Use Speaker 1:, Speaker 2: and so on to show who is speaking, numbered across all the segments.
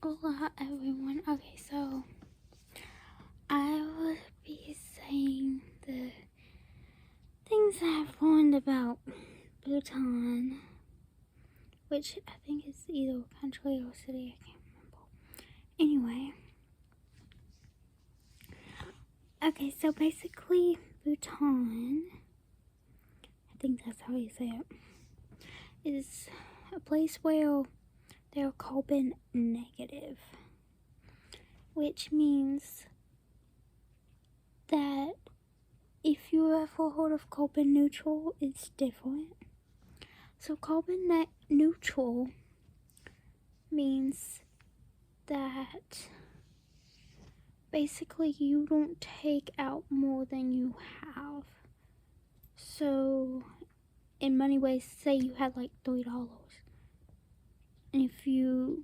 Speaker 1: Hola everyone. Okay, so I will be saying the things I've learned about Bhutan, which I think is either a country or city, I can't remember. Anyway, okay, so basically Bhutan, I think that's how you say it, is a place where they're carbon negative, which means that if you ever heard of carbon neutral, it's different. So carbon neutral means that basically you don't take out more than you have. So in many ways, say you had like $3, and if you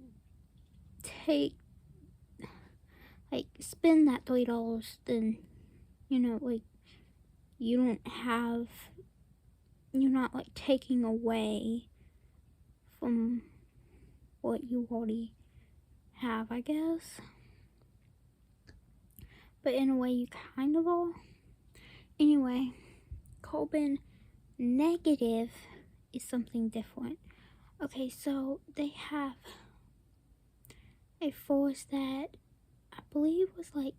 Speaker 1: spend that $3, then you're not like taking away from what you already have, I guess. But in a way you kind of are. Anyway, carbon negative is something different. Okay, so they have a forest that I believe was like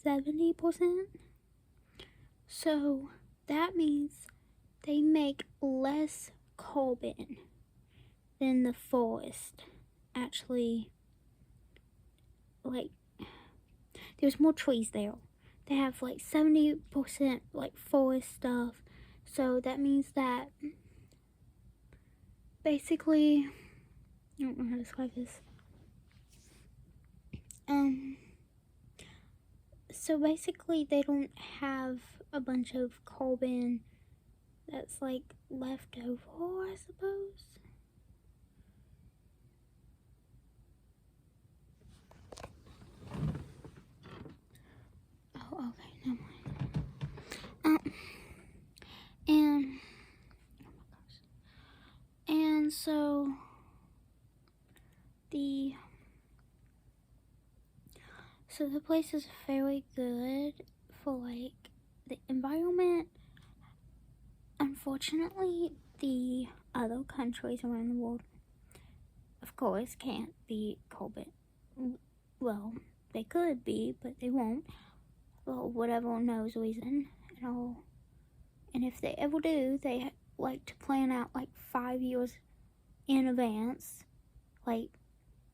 Speaker 1: 70%. So that means they make less carbon than the forest. Actually, like, there's more trees there. They have like 70% like forest stuff. So that means that basically, I don't know how to describe this. So basically they don't have a bunch of carbon that's like left over, I suppose. Oh, okay, never mind. And so the place is very good for like the environment. Unfortunately, the other countries around the world, of course, can't be carbon. Well, they could be, but they won't. For whatever knows reason and all. And if they ever do, they like to plan out like 5 years in advance. Like,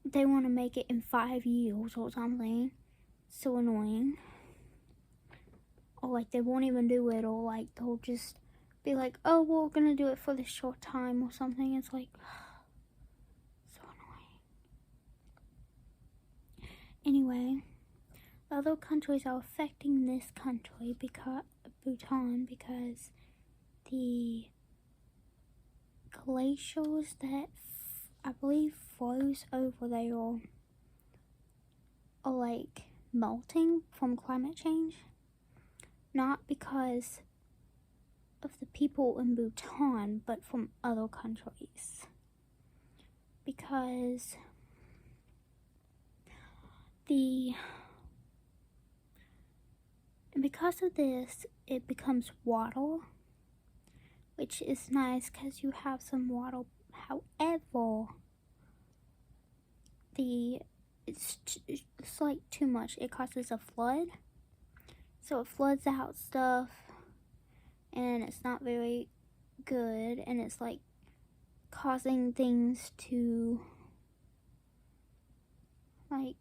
Speaker 1: they want to make it in 5 years or something. So annoying. Or like they won't even do it, or like they'll just be like, oh, we're gonna do it for this short time or something. It's like so annoying. Anyway, other countries are affecting this country, Bhutan, because the glaciers that I believe froze over there are like melting from climate change. Not because of the people in Bhutan, but from other countries. Because of this, it becomes water, which is nice because you have some water. However, it's like too much. It causes a flood, so it floods out stuff, and it's not very good, and it's like causing things to like,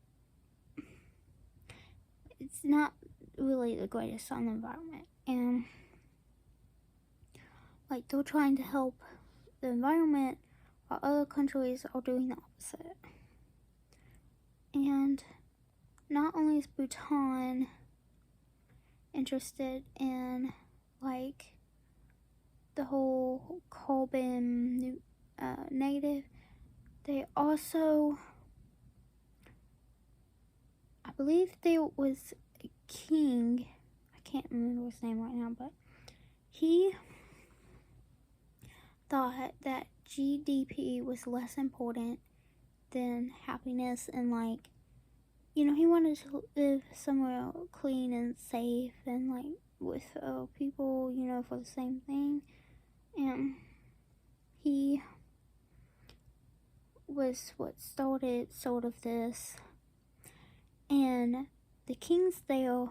Speaker 1: it's not really the greatest on the environment. And like, they're trying to help the environment while other countries are doing the opposite. And not only is Bhutan interested in like the whole carbon negative, they also, I believe there was a king, I can't remember his name right now, but he thought that GDP was less important than happiness, and like, you know, he wanted to live somewhere clean and safe and like with people, you know, for the same thing. And he was what started sort of this. And the kings there,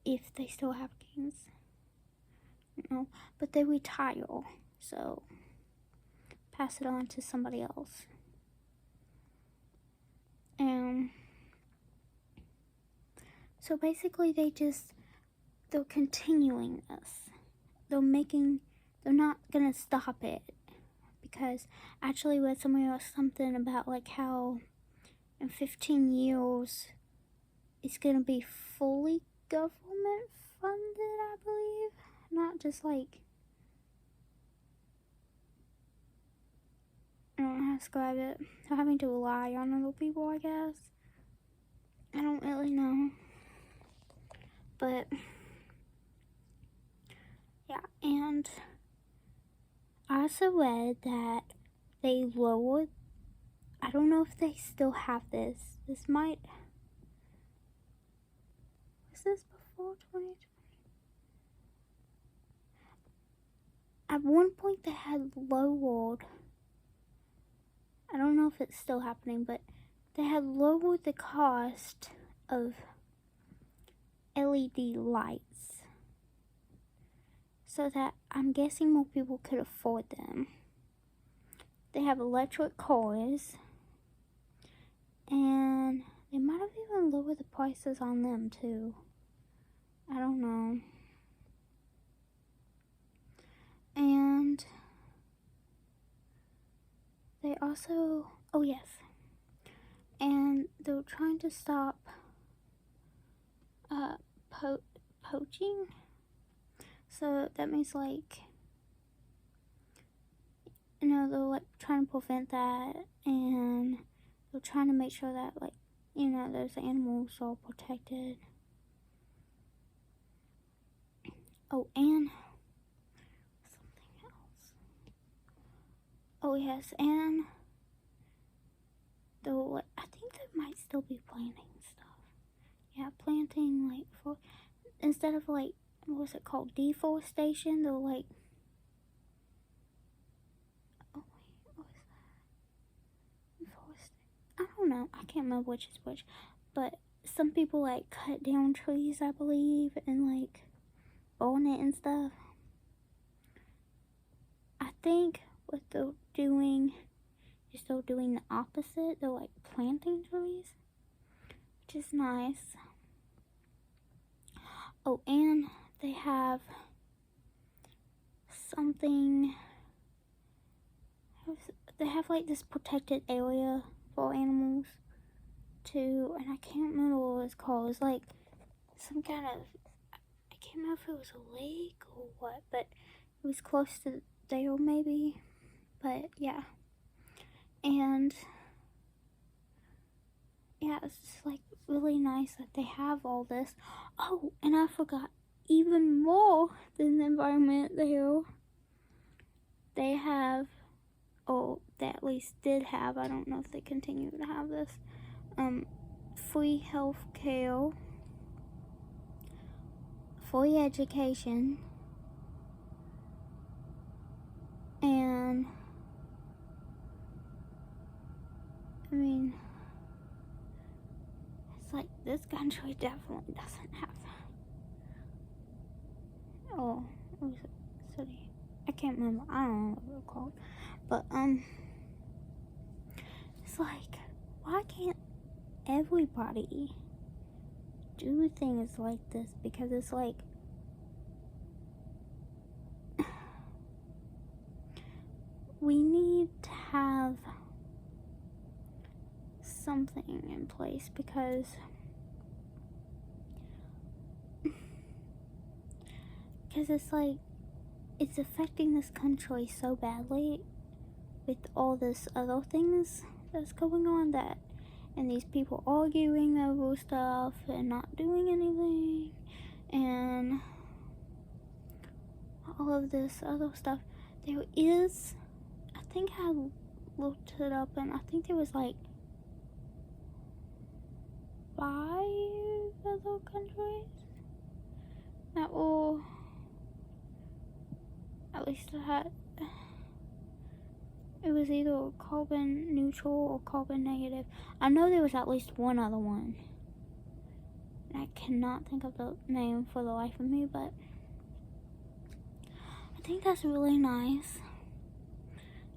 Speaker 1: if they still have kings, you know, but they retire, so pass it on to somebody else. And so basically they're continuing this. They're not gonna stop it, because I actually read somewhere something about like how in 15 years it's gonna be fully government funded, I believe. Not just like, I don't know how to describe it. They're having to rely on other people, I guess. I don't really know. But yeah, and I also read that they lowered, I don't know if they still have this. Was this before 2020? At one point they had lowered, I don't know if it's still happening, but they had lowered the cost of LED lights so that I'm guessing more people could afford them. They have electric cars, and they might have even lowered the prices on them too. I don't know. And they also, oh yes, and they're trying to stop poaching. So that means like, you know, they're like trying to prevent that, and they're trying to make sure that, like, you know, those animals are protected. Oh, and something else. Oh yes, and though I think they might still be planting stuff. Yeah, planting like for, instead of like, what was it called, deforestation? They're like, oh wait, what was that? Deforestation. I don't know. I can't remember which is which, but some people like cut down trees, I believe, and like burn it and stuff. I think what they're doing is they're doing the opposite. They're like planting trees, which is nice. Oh, and they have something, they have like this protected area for animals too, and I can't remember what it's called. It's like some kind of, I can't remember if it was a lake or what, but it was close to there maybe. But yeah, and yeah, it's just like really nice that they have all this. Oh, and I forgot, even more than the environment there, they have, or they at least did have, I don't know if they continue to have this, free health care, free education, and I mean, it's like this country definitely doesn't have that. Oh, what was it? City? I can't remember. I don't know what it's called. But it's like, why can't everybody do things like this? Because it's like, we need to have something in place, because it's like, it's affecting this country so badly with all this other things that's going on, that, and these people arguing over stuff and not doing anything, and all of this other stuff. There is, I think I looked it up, and I think there was like 5 other countries that will at least had it was either carbon neutral or carbon negative. I know there was at least one other one. I cannot think of the name for the life of me, but I think that's really nice.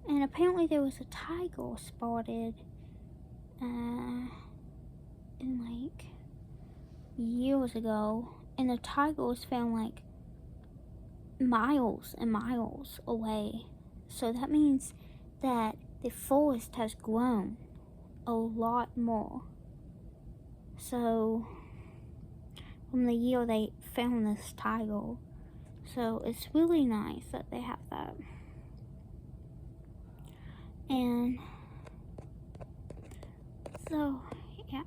Speaker 1: And apparently there was a tiger spotted in like years ago, and the tiger was found like miles and miles away. So that means that the forest has grown a lot more. So from the year they found this tiger, so it's really nice that they have that. And so yeah,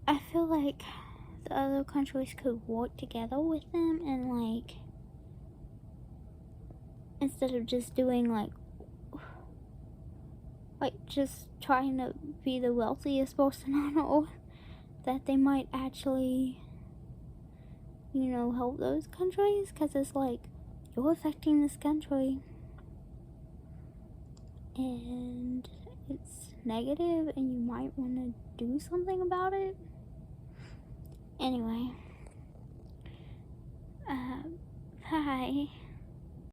Speaker 1: I feel like the other countries could work together with them, and like instead of just doing like just trying to be the wealthiest person on earth, that they might actually, you know, help those countries, because it's like you're affecting this country and it's negative and you might want to do something about it. Anyway, bye.